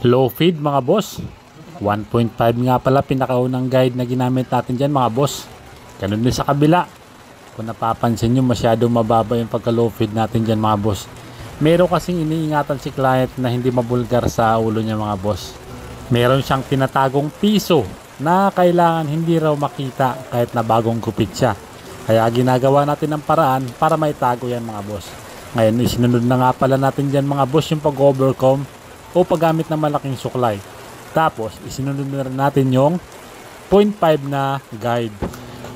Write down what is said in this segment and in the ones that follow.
Low feed mga boss. 1.5 nga pala pinakaunang guide na ginamit natin dyan mga boss. Ganun din sa kabila. Kung napapansin nyo, masyadong mababa yung pagka low feed natin dyan mga boss. Meron kasing iniingatan si client na hindi mabulgar sa ulo niya mga boss. Meron siyang tinatagong piso na kailangan hindi raw makita kahit na bagong gupit siya. Kaya ginagawa natin ng paraan para maitago yan mga boss. Ngayon isinunod na nga pala natin dyan mga boss yung pag-overcome o paggamit ng malaking suklay. Tapos isinunod na rin natin yung 0.5 na guide.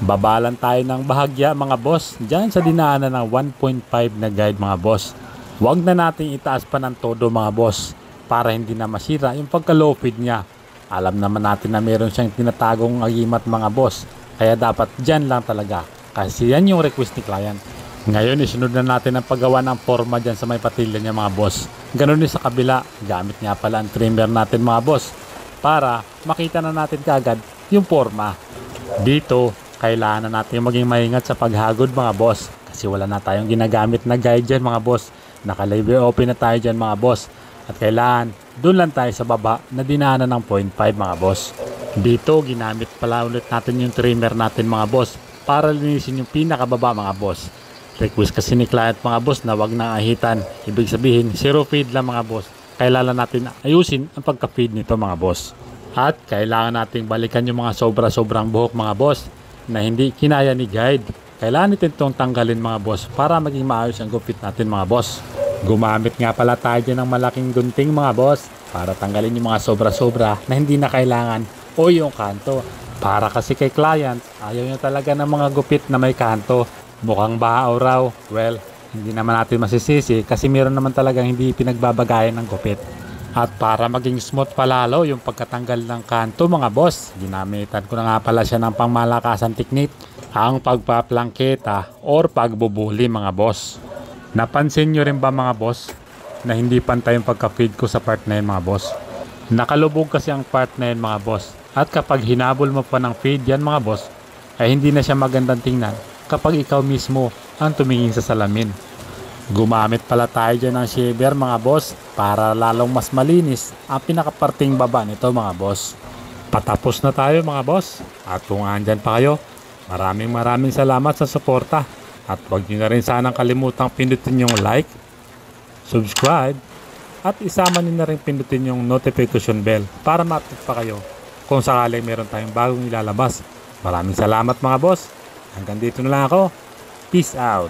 Babalan tayo ng bahagya mga boss dyan sa dinaanan ng 1.5 na guide mga boss. Huwag na natin itaas pa ng todo mga boss para hindi na masira yung pagka low feed niya. Alam naman natin na meron siyang tinatagong agimat mga boss, kaya dapat dyan lang talaga kasi yan yung request ni client. Ngayon isunod na natin ang paggawa ng forma dyan sa may patilya niya mga boss. Ganun din sa kabila, gamit nga pala ang trimmer natin mga boss para makita na natin kaagad yung forma. Dito kailangan na natin maging maingat sa paghagod mga boss kasi wala na tayong ginagamit na guide dyan mga boss. Naka-label open na tayo dyan mga boss at kailangan doon lang tayo sa baba na dinaanan ng 0.5 mga boss. Dito ginamit pala ulit natin yung trimmer natin mga boss para linisin yung pinakababa mga boss. Request kasi ni client mga boss na wag nang ahitan. Ibig sabihin zero feed lang mga boss. Kailangan natin ayusin ang pagka-feed nito mga boss. At kailangan nating balikan yung mga sobra-sobrang buhok mga boss na hindi kinaya ni guide. Kailangan natin itong tanggalin mga boss para maging maayos ang gupit natin mga boss. Gumamit nga pala tayo dyan ng malaking gunting mga boss para tanggalin yung mga sobra-sobra na hindi na kailangan o yung kanto. Para kasi kay client ayaw niya talaga ng mga gupit na may kanto. Mukhang bahaw raw. Well, hindi naman natin masisisi kasi meron naman talagang hindi pinagbabagayan ng gupit. At para maging smooth palalo yung pagkatanggal ng kanto mga boss, ginamitan ko na nga pala siya ng pangmalakasan technique, ang pagpaplangketa or pagbubuli mga boss. Napansin nyo rin ba mga boss na hindi pantay yung pagka-feed ko sa part na yun mga boss? Nakalubog kasi ang part na yun mga boss. At kapag hinabol mo pa ng feed yan mga boss, ay hindi na siya magandang tingnan kapag ikaw mismo ang tumingin sa salamin. Gumamit pala tayo dyan ng shaver mga boss para lalong mas malinis ang pinakaparting baba nito mga boss. Patapos na tayo mga boss at kung andyan pa kayo, maraming salamat sa suporta at huwag nyo na rin sanang kalimutang pindutin yung like, subscribe at isama nyo na rin pindutin yung notification bell para ma-update pa kayo kung sakaling meron tayong bagong ilalabas. Maraming salamat mga boss. Hanggang dito na lang ako. Peace out.